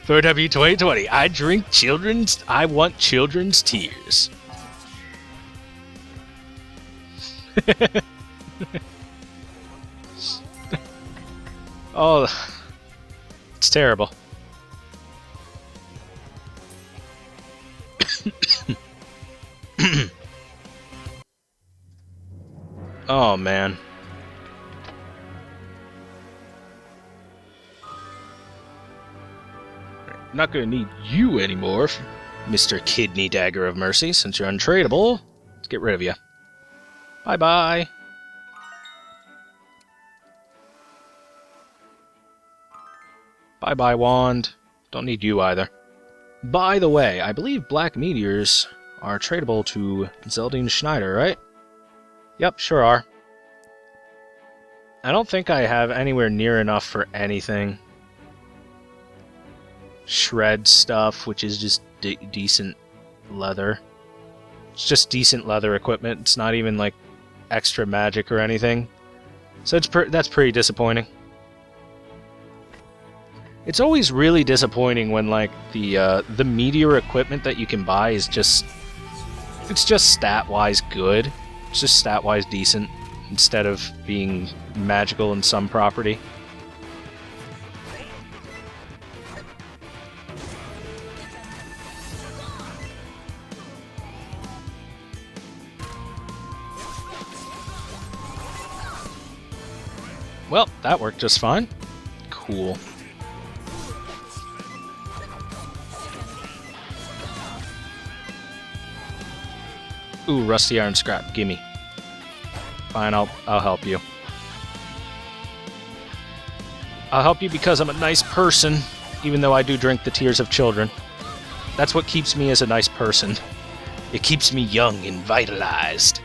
ThorW 2020. I want children's tears. Oh, it's terrible. Oh, man. I'm not gonna need you anymore, Mr. Kidney Dagger of Mercy, since you're untradeable. Let's get rid of you. Bye-bye. Bye-bye, Wand. Don't need you either. By the way, I believe Black Meteors are tradable to Zeldine Schneider, right? Yep, sure are. I don't think I have anywhere near enough for anything. Shred stuff, which is just decent leather. It's just decent leather equipment. It's not even, like, extra magic or anything. So that's pretty disappointing. It's always really disappointing when, like, the meteor equipment that you can buy is just... It's just stat-wise good. It's just stat-wise decent, instead of being magical in some property. Well, that worked just fine. Cool. Ooh, rusty iron scrap, gimme. Fine, I'll help you. I'll help you because I'm a nice person, even though I do drink the tears of children. That's what keeps me as a nice person. It keeps me young and vitalized.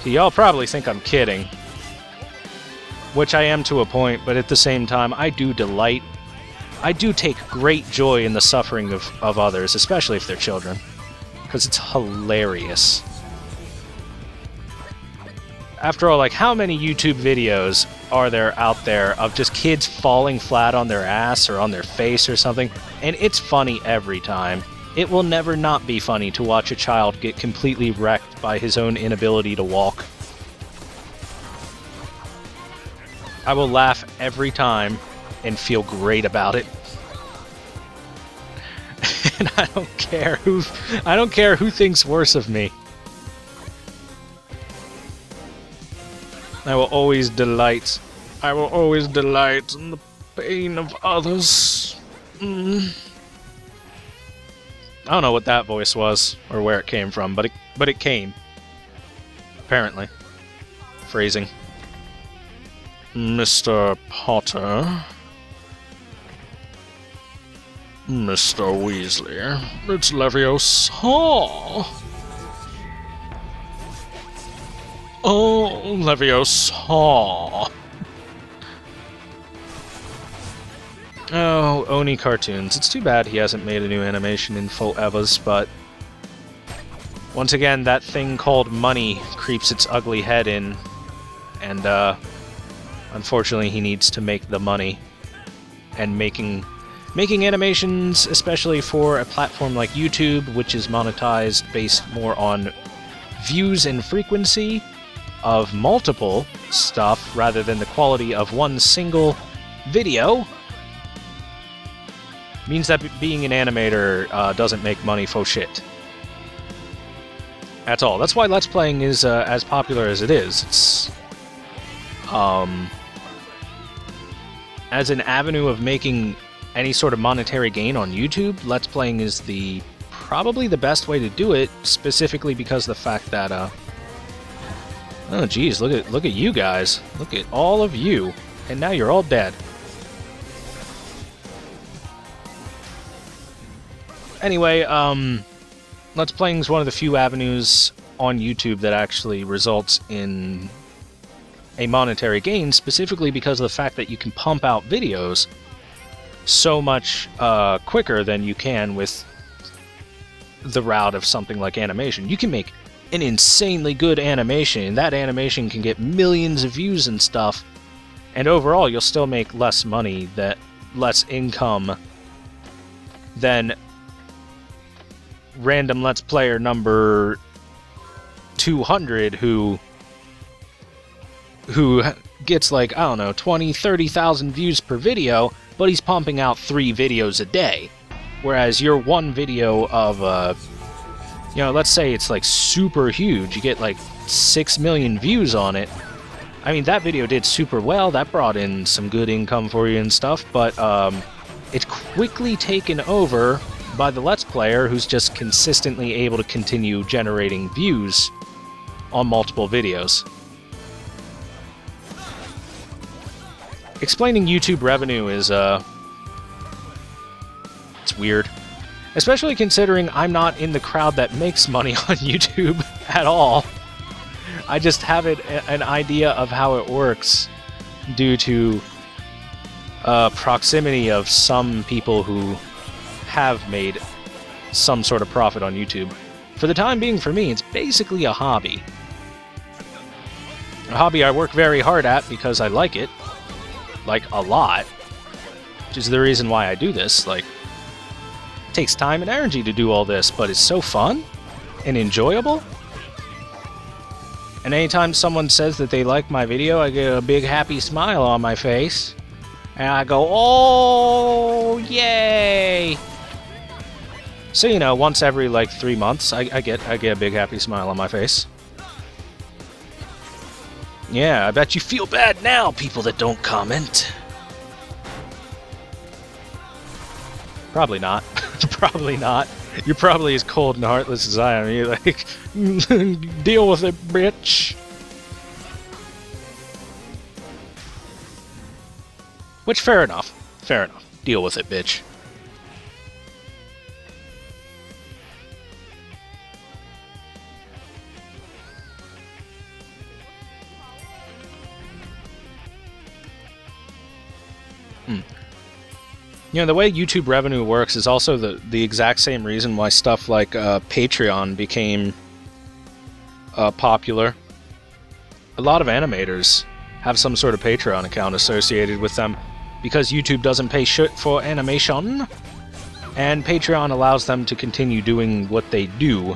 See, y'all probably think I'm kidding. Which I am to a point, but at the same time, I do take great joy in the suffering of others, especially if they're children. Because it's hilarious. After all, like, how many YouTube videos are there out there of just kids falling flat on their ass or on their face or something? And it's funny every time. It will never not be funny to watch a child get completely wrecked by his own inability to walk. I will laugh every time and feel great about it. And I don't care who thinks worse of me. I will always delight in the pain of others. I don't know what that voice was or where it came from, but it came. Apparently. Phrasing. Mr. Potter. Mr. Weasley. It's Leviosa. Oh, Leviosa. Oh, Oni cartoons. It's too bad he hasn't made a new animation in forever, but once again, that thing called money creeps its ugly head in, and unfortunately he needs to make the money. And making animations, especially for a platform like YouTube, which is monetized based more on views and frequency of multiple stuff rather than the quality of one single video, means that being an animator doesn't make money for shit. At all. That's why Let's Playing is as popular as it is. It's as an avenue of making any sort of monetary gain on YouTube, Let's Playing is probably the best way to do it, specifically because of the fact that oh geez, look at you guys. Look at all of you. And now you're all dead. Anyway, Let's Playing is one of the few avenues on YouTube that actually results in a monetary gain, specifically because of the fact that you can pump out videos so much quicker than you can with the route of something like animation. You can make an insanely good animation, and that animation can get millions of views and stuff, and overall you'll still make less money, less income than random Let's Player number 200 who gets like, I don't know, 20, 30,000 views per video, but he's pumping out 3 videos a day. Whereas your one video of, you know, let's say it's like super huge, you get like 6 million views on it. I mean, that video did super well, that brought in some good income for you and stuff, but it's quickly taken over by the Let's Player who's just consistently able to continue generating views on multiple videos. Explaining YouTube revenue is, it's weird. Especially considering I'm not in the crowd that makes money on YouTube at all. I just have an idea of how it works due to proximity of some people who have made some sort of profit on YouTube. For the time being, for me, it's basically a hobby. A hobby I work very hard at because I like it. Like, a lot. Which is the reason why I do this. Like, it takes time and energy to do all this, but it's so fun and enjoyable. And anytime someone says that they like my video, I get a big happy smile on my face. And I go, oh, yay! So, you know, once every, like, 3 months, I get a big happy smile on my face. Yeah, I bet you feel bad now, people that don't comment. Probably not. Probably not. You're probably as cold and heartless as I am. You're like, deal with it, bitch. Which, fair enough. Fair enough. Deal with it, bitch. You know, the way YouTube revenue works is also the exact same reason why stuff like Patreon became popular. A lot of animators have some sort of Patreon account associated with them because YouTube doesn't pay shit for animation, and Patreon allows them to continue doing what they do.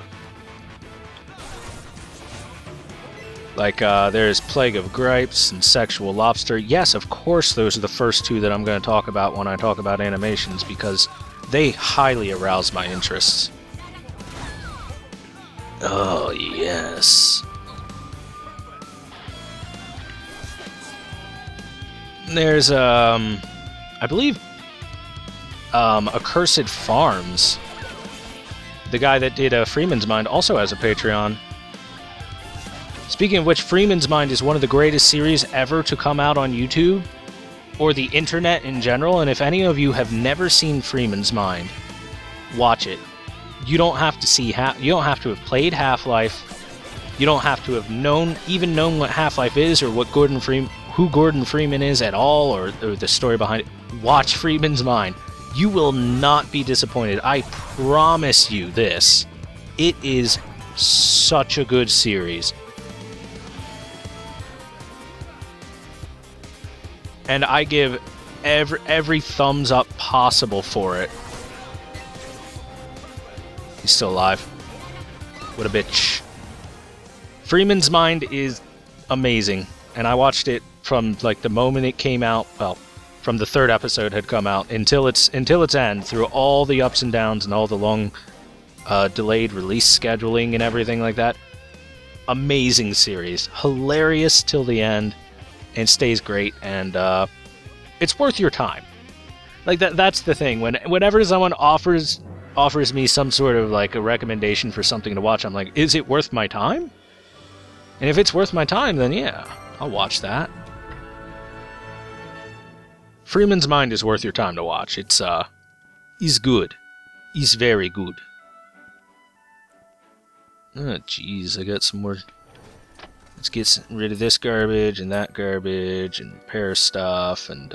Like, there's Plague of Gripes and Sexual Lobster. Yes, of course, those are the first 2 that I'm going to talk about when I talk about animations, because they highly arouse my interests. Oh, yes. There's, I believe, Accursed Farms. The guy that did Freeman's Mind also has a Patreon. Speaking of which, Freeman's Mind is one of the greatest series ever to come out on YouTube, or the internet in general, and if any of you have never seen Freeman's Mind, watch it. You don't have to see you don't have to have played Half-Life. You don't have to have even known what Half-Life is, or what who Gordon Freeman is at all, or the story behind it. Watch Freeman's Mind. You will not be disappointed. I promise you this. It is such a good series. And I give every thumbs up possible for it. He's still alive. What a bitch. Freeman's Mind is amazing. And I watched it from, like, the moment it came out, well, from the 3rd episode had come out, until its end, through all the ups and downs and all the long delayed release scheduling and everything like that. Amazing series. Hilarious till the end. And stays great, and it's worth your time. Like, that's the thing. Whenever someone offers me some sort of, like, a recommendation for something to watch, I'm like, is it worth my time? And if it's worth my time, then yeah, I'll watch that. Freeman's Mind is worth your time to watch. It's, he's good. He's very good. Oh, jeez, I got some more... Let's get rid of this garbage and that garbage and repair stuff, and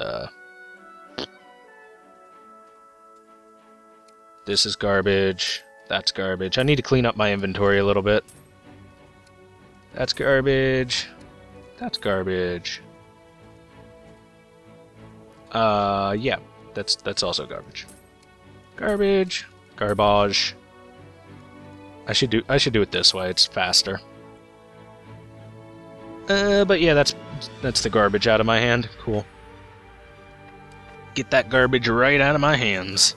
this is garbage, that's garbage. I need to clean up my inventory a little bit. That's garbage. That's garbage. Yeah, that's also garbage. Garbage. Garbage. I should do it this way. It's faster. But yeah, that's the garbage out of my hand. Cool. Get that garbage right out of my hands.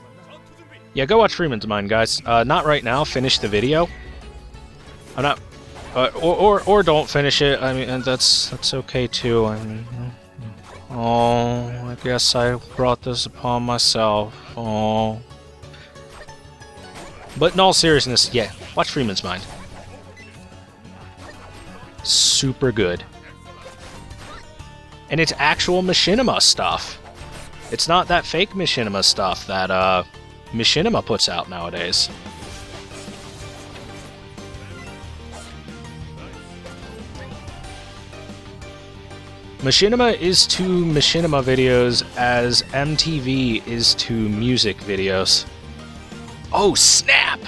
Yeah, go watch Freeman's Mind, guys. Not right now. Finish the video. I'm not. Or don't finish it. I mean, that's okay too. I mean, oh, I guess I brought this upon myself. Oh. But in all seriousness, yeah, watch Freeman's Mind. Super good. And it's actual machinima stuff. It's not that fake machinima stuff that machinima puts out nowadays. Machinima is to machinima videos as MTV is to music videos. Oh, snap!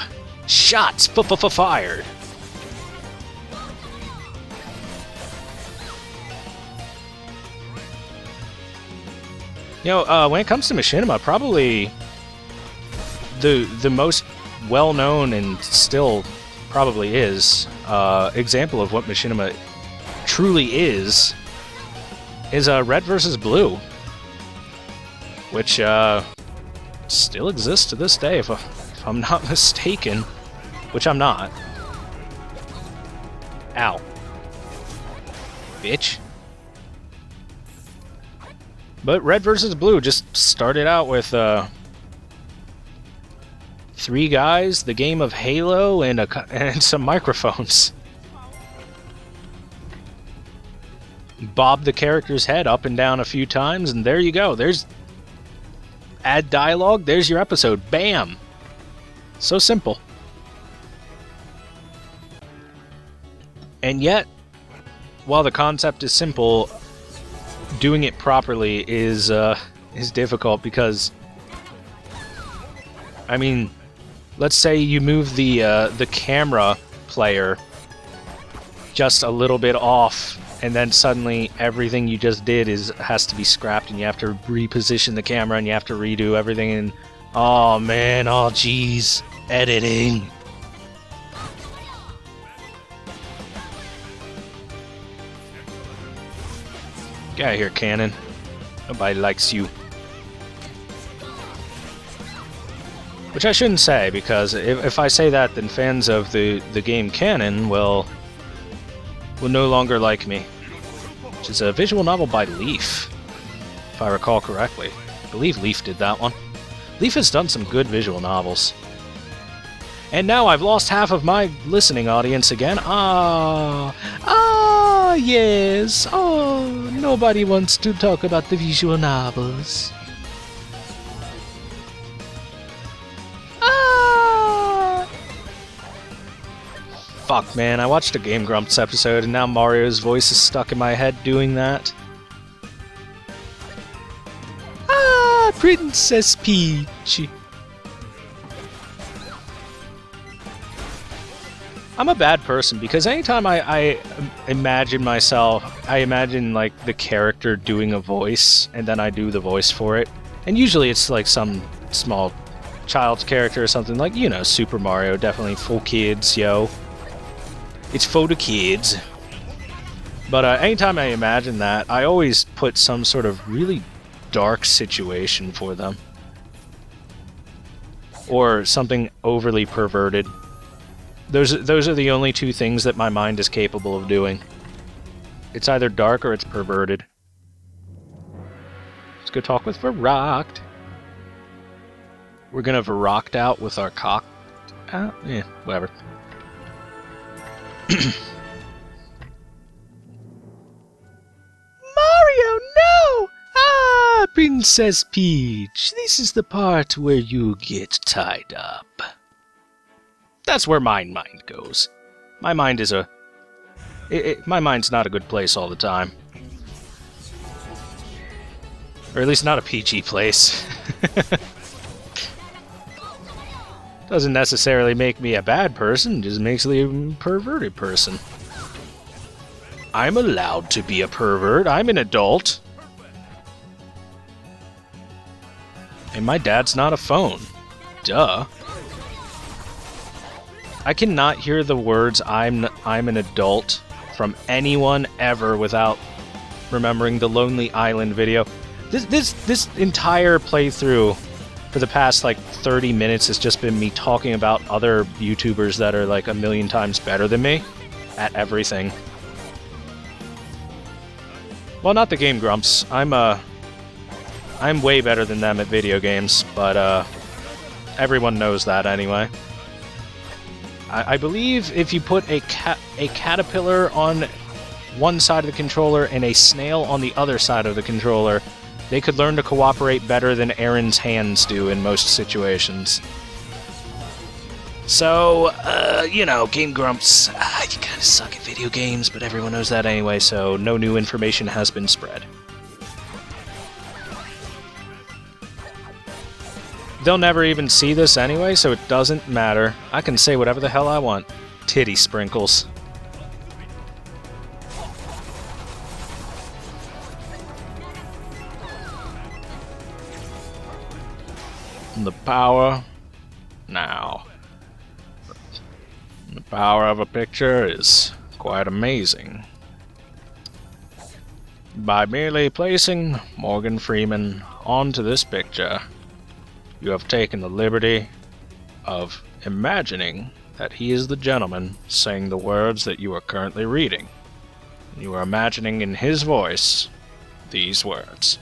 Shots fired! You know, when it comes to machinima, probably the most well-known and still probably is example of what machinima truly is Red versus Blue, which still exists to this day, if I'm not mistaken, which I'm not. Ow. Bitch. But Red versus Blue just started out with 3 guys, the game of Halo, and some microphones. Bob the character's head up and down a few times, and there you go. There's add dialogue, there's your episode. Bam! So simple. And yet, while the concept is simple, doing it properly is difficult because, I mean, let's say you move the camera player just a little bit off, and then suddenly everything you just did has to be scrapped, and you have to reposition the camera, and you have to redo everything, and oh man, oh jeez, editing. Get out of here, Cannon. Nobody likes you. Which I shouldn't say, because if I say that, then fans of the game Cannon will no longer like me. Which is a visual novel by Leaf, if I recall correctly. I believe Leaf did that one. Leaf has done some good visual novels. And now I've lost half of my listening audience again. Yes. Oh, nobody wants to talk about the visual novels. Fuck, man, I watched a Game Grumps episode and now Mario's voice is stuck in my head doing that. Princess Peach. I'm a bad person because anytime I imagine myself, I imagine like the character doing a voice and then I do the voice for it. And usually it's like some small child's character or something, like, you know, Super Mario, definitely for kids, yo. It's for the kids. But anytime I imagine that, I always put some sort of really dark situation for them. Or something overly perverted. Those are the only 2 things that my mind is capable of doing. It's either dark or it's perverted. Let's go talk with Varrocked. We're gonna Varrocked out with our cock. Yeah, whatever. Mario, no! Princess Peach, this is the part where you get tied up. That's where my mind goes. My mind is my mind's not a good place all the time. Or at least not a PG place. Doesn't necessarily make me a bad person, just makes me a perverted person. I'm allowed to be a pervert. I'm an adult. And my dad's not a phone. Duh. I cannot hear the words I'm an adult from anyone ever without remembering the Lonely Island video. This entire playthrough for the past like 30 minutes has just been me talking about other YouTubers that are like a million times better than me at everything. Well, not the Game Grumps. I'm way better than them at video games, but everyone knows that anyway. I believe if you put a caterpillar on one side of the controller and a snail on the other side of the controller, they could learn to cooperate better than Aaron's hands do in most situations. So, you know, Game Grumps, you kinda suck at video games, but everyone knows that anyway, so no new information has been spread. They'll never even see this anyway, so it doesn't matter. I can say whatever the hell I want. Titty sprinkles. The power now. The power of a picture is quite amazing. By merely placing Morgan Freeman onto this picture, you have taken the liberty of imagining that he is the gentleman saying the words that you are currently reading. You are imagining in his voice these words.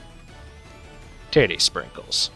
Titty sprinkles.